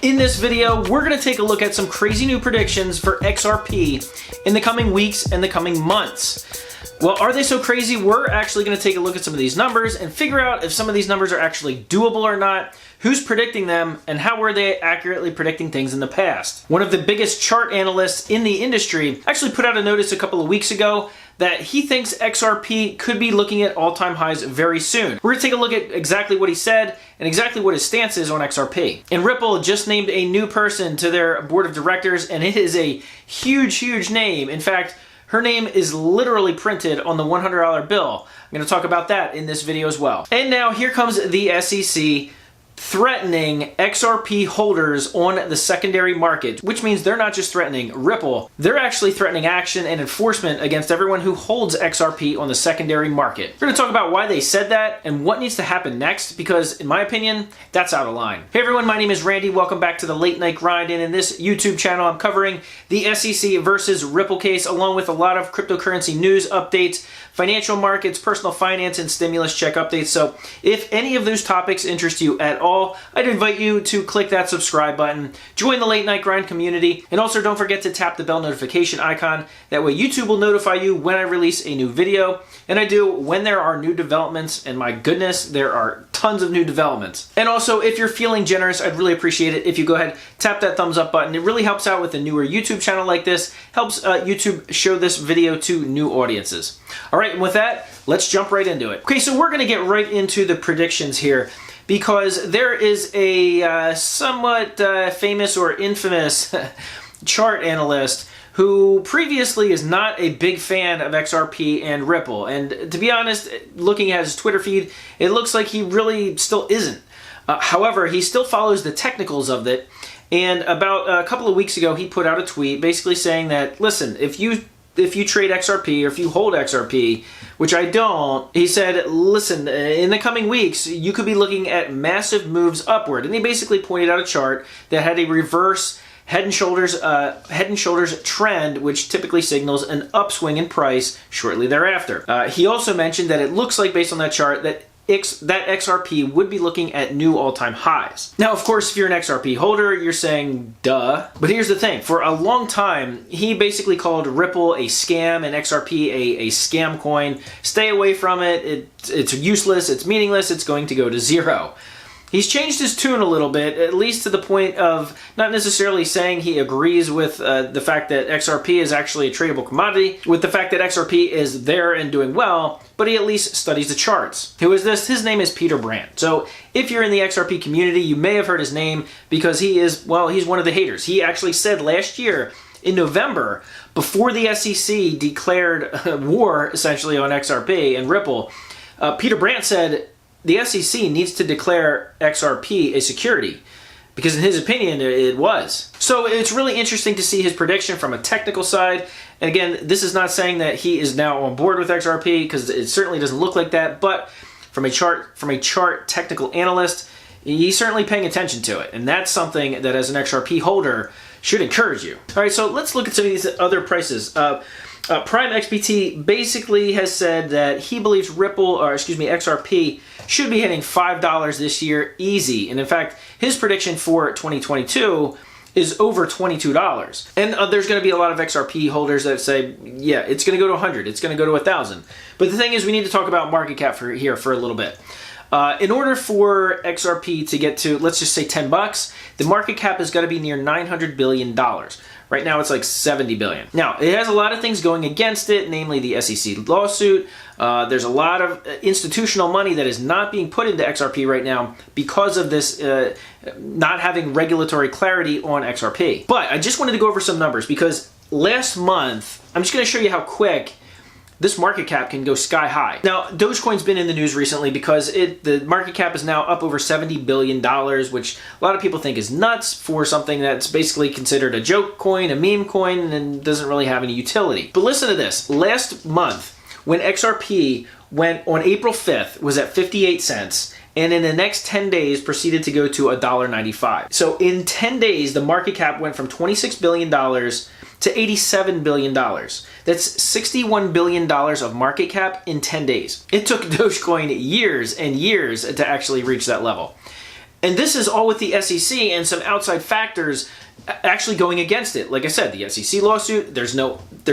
In this video, we're going to take a look at some crazy new predictions for XRP in the coming weeks and the coming months. Well, are they so crazy? We're actually going to take a look at some of these numbers and figure out if some of these numbers are actually doable or not, who's predicting them, and how were they accurately predicting things in the past. One of the biggest chart analysts in the industry actually put out a notice a couple of weeks ago that he thinks XRP could be looking at all-time highs very soon. We're going to take a look at exactly what he said and exactly what his stance is on XRP. And Ripple just named a new person to their board of directors, and it is a huge, huge name. In fact, her name is literally printed on the $100 bill. I'm going to talk about that in this video as well. And now here comes the SEC threatening XRP holders on the secondary market, which means they're not just threatening Ripple, they're actually threatening action and enforcement against everyone who holds XRP on the secondary market. We're going to talk about why they said that and what needs to happen next, because in my opinion, that's out of line. Hey everyone, my name is Randy. Welcome back to the Late Night Grind, and in this YouTube channel, I'm covering the SEC versus Ripple case, along with a lot of cryptocurrency news updates, financial markets, personal finance, and stimulus check updates. So if any of those topics interest you at all, I'd invite you to click that subscribe button, join the Late Night Grind community, and also don't forget to tap the bell notification icon. That way YouTube will notify you when I release a new video, and I do when there are new developments, and my goodness, there are tons of new developments. And also, if you're feeling generous, I'd really appreciate it if you go ahead, tap that thumbs up button. It really helps out with a newer YouTube channel like this, helps YouTube show this video to new audiences. All right, and with that, let's jump right into it. Okay, so we're going to get right into the predictions here, because there is a somewhat famous or infamous chart analyst who previously is not a big fan of XRP and Ripple. And to be honest, looking at his Twitter feed, it looks like he really still isn't. However, he still follows the technicals of it. And about a couple of weeks ago, he put out a tweet basically saying that, listen, if you trade XRP or if you hold XRP, which I don't, he said, listen, in the coming weeks, you could be looking at massive moves upward. And he basically pointed out a chart that had a reverse head and shoulders trend, which typically signals an upswing in price shortly thereafter. He also mentioned that it looks like, based on that chart, that XRP would be looking at new all-time highs. Now, of course, if you're an XRP holder, you're saying, duh. But here's the thing. For a long time, he basically called Ripple a scam and XRP a scam coin. Stay away from it. It's useless. It's meaningless. It's going to go to zero. He's changed his tune a little bit, at least to the point of not necessarily saying he agrees with the fact that XRP is actually a tradable commodity, with the fact that XRP is there and doing well, but he at least studies the charts. Who is this? His name is Peter Brandt. So if you're in the XRP community, you may have heard his name because he is, well, he's one of the haters. He actually said last year in November, before the SEC declared war essentially on XRP and Ripple, Peter Brandt said, the SEC needs to declare XRP a security, because in his opinion, it was. So it's really interesting to see his prediction from a technical side. And again, this is not saying that he is now on board with XRP, because it certainly doesn't look like that. But from a chart technical analyst, he's certainly paying attention to it. And that's something that as an XRP holder should encourage you. All right, so let's look at some of these other prices. Prime XBT basically has said that he believes XRP should be hitting $5 this year easy. And in fact, his prediction for 2022 is over $22. And there's going to be a lot of XRP holders that say, yeah, it's going to go to 100, it's going to go to 1,000. But the thing is, we need to talk about market cap for a little bit. In order for XRP to get to, let's just say $10, the market cap has got to be near $900 billion. Right now, it's like $70 billion. Now, it has a lot of things going against it, namely the SEC lawsuit. There's a lot of institutional money that is not being put into XRP right now because of this not having regulatory clarity on XRP. But I just wanted to go over some numbers, because last month, I'm just going to show you how quick this market cap can go sky high. Now, Dogecoin's been in the news recently because the market cap is now up over $70 billion, which a lot of people think is nuts for something that's basically considered a joke coin, a meme coin, and doesn't really have any utility. But listen to this. Last month, when XRP went on April 5th, was at 58 cents, and in the next 10 days proceeded to go to $1.95. So in 10 days, the market cap went from $26 billion to $87 billion. That's $61 billion of market cap in 10 days. It took Dogecoin years and years to actually reach that level. And this is all with the SEC and some outside factors actually going against it. Like I said, the SEC lawsuit, there's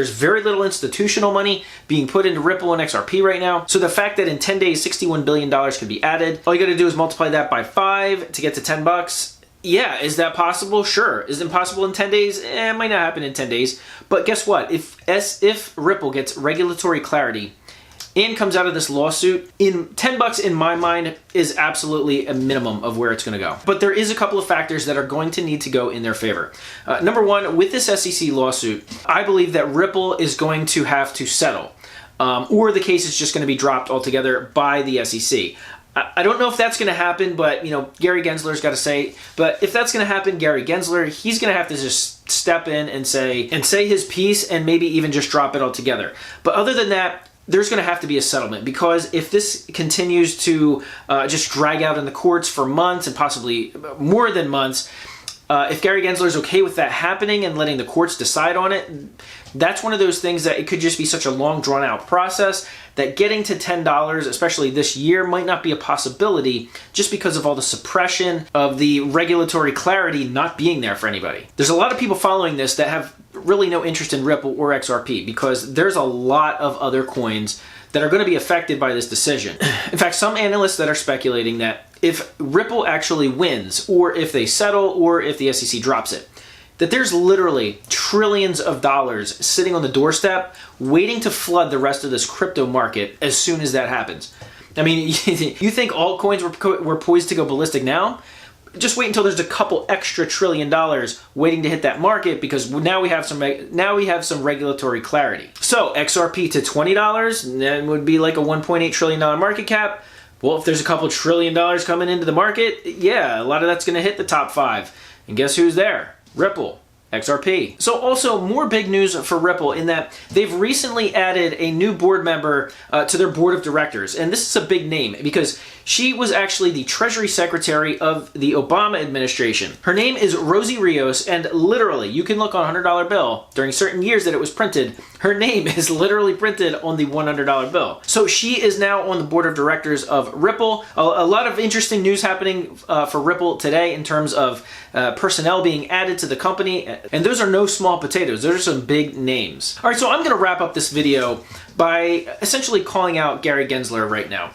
very little institutional money being put into Ripple and XRP right now. So the fact that in 10 days, $61 billion could be added, all you got to do is multiply that by 5 to get to $10. Yeah, is that possible? Sure. Is it possible in 10 days? It might not happen in 10 days. But guess what? If Ripple gets regulatory clarity and comes out of this lawsuit, in $10 in my mind is absolutely a minimum of where it's going to go. But there is a couple of factors that are going to need to go in their favor. Number one, with this SEC lawsuit, I believe that Ripple is going to have to settle, or the case is just going to be dropped altogether by the SEC. I don't know if that's going to happen, but Gary Gensler's got to say. But if that's going to happen, Gary Gensler, he's going to have to just step in and say his piece, and maybe even just drop it altogether. But other than that, there's going to have to be a settlement, because if this continues to just drag out in the courts for months and possibly more than months, if Gary Gensler is okay with that happening and letting the courts decide on it, that's one of those things that it could just be such a long, drawn-out process that getting to $10, especially this year, might not be a possibility just because of all the suppression of the regulatory clarity not being there for anybody. There's a lot of people following this that have really no interest in Ripple or XRP, because there's a lot of other coins that are going to be affected by this decision. In fact, some analysts that are speculating that if Ripple actually wins, or if they settle, or if the SEC drops it, that there's literally trillions of dollars sitting on the doorstep waiting to flood the rest of this crypto market as soon as that happens. I mean, you think altcoins were poised to go ballistic now? Just wait until there's a couple extra $1 trillion waiting to hit that market, because now we have some regulatory clarity. So XRP to $20, that would be like a $1.8 trillion market cap. Well, if there's a couple $1 trillion coming into the market, yeah, a lot of that's going to hit the top 5. And guess who's there? Ripple, XRP. So also more big news for Ripple in that they've recently added a new board member to their board of directors. And this is a big name because she was actually the Treasury Secretary of the Obama administration. Her name is Rosie Rios, and literally, you can look on a $100 bill during certain years that it was printed. Her name is literally printed on the $100 bill. So she is now on the board of directors of Ripple. A lot of interesting news happening for Ripple today in terms of personnel being added to the company. And those are no small potatoes. Those are some big names. All right, so I'm going to wrap up this video by essentially calling out Gary Gensler right now.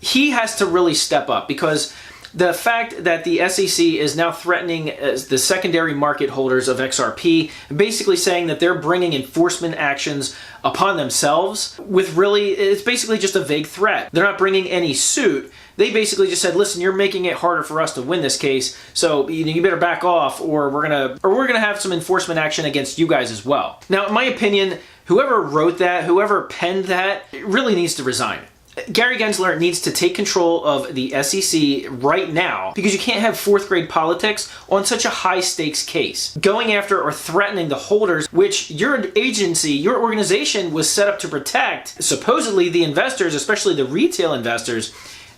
He has to really step up, because the fact that the SEC is now threatening the secondary market holders of XRP, basically saying that they're bringing enforcement actions upon themselves with really, it's basically just a vague threat. They're not bringing any suit. They basically just said, listen, you're making it harder for us to win this case, so you better back off, or we're gonna have some enforcement action against you guys as well. Now, in my opinion, whoever wrote that, whoever penned that, really needs to resign. Gary Gensler needs to take control of the SEC right now, because you can't have fourth grade politics on such a high stakes case. Going after or threatening the holders, which your agency, your organization was set up to protect, supposedly the investors, especially the retail investors,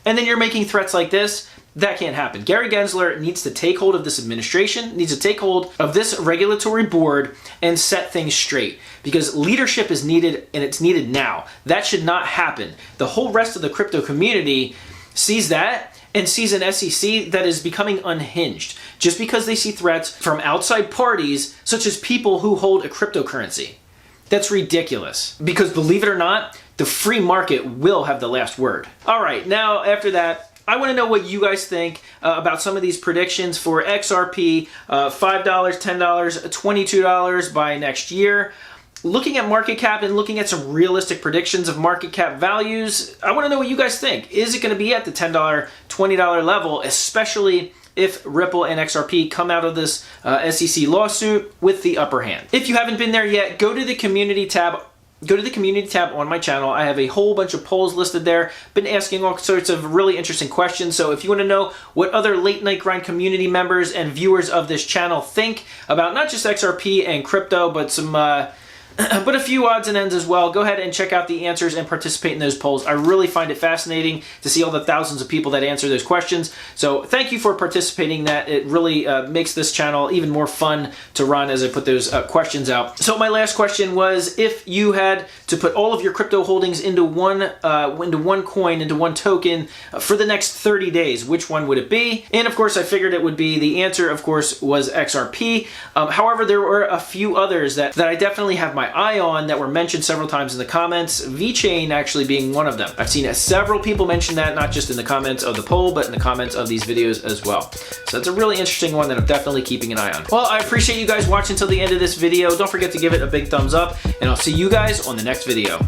and then you're making threats like this. That can't happen. Gary Gensler needs to take hold of this administration, needs to take hold of this regulatory board and set things straight, because leadership is needed, and it's needed now. That should not happen. The whole rest of the crypto community sees that and sees an SEC that is becoming unhinged just because they see threats from outside parties, such as people who hold a cryptocurrency. That's ridiculous, because believe it or not, the free market will have the last word. All right, now after that, I want to know what you guys think about some of these predictions for XRP, $5, $10, $22 by next year. Looking at market cap and looking at some realistic predictions of market cap values, I want to know what you guys think. Is it going to be at the $10, $20 level, especially if Ripple and XRP come out of this SEC lawsuit with the upper hand? If you haven't been there yet, go to the community tab. Go to the community tab on my channel. I have a whole bunch of polls listed there. Been asking all sorts of really interesting questions. So if you want to know what other Late Night Grind community members and viewers of this channel think about not just XRP and crypto, but some but a few odds and ends as well. Go ahead and check out the answers and participate in those polls. I really find it fascinating to see all the thousands of people that answer those questions. So thank you for participating. That it really makes this channel even more fun to run as I put those questions out. So my last question was, if you had to put all of your crypto holdings into one coin, into one token for the next 30 days, which one would it be? And of course, I figured it would be, the answer, of course, was XRP. However, there were a few others that I definitely have my eye on that were mentioned several times in the comments, VeChain actually being one of them. I've seen several people mention that, not just in the comments of the poll, but in the comments of these videos as well. So it's a really interesting one that I'm definitely keeping an eye on. Well, I appreciate you guys watching until the end of this video. Don't forget to give it a big thumbs up, and I'll see you guys on the next video.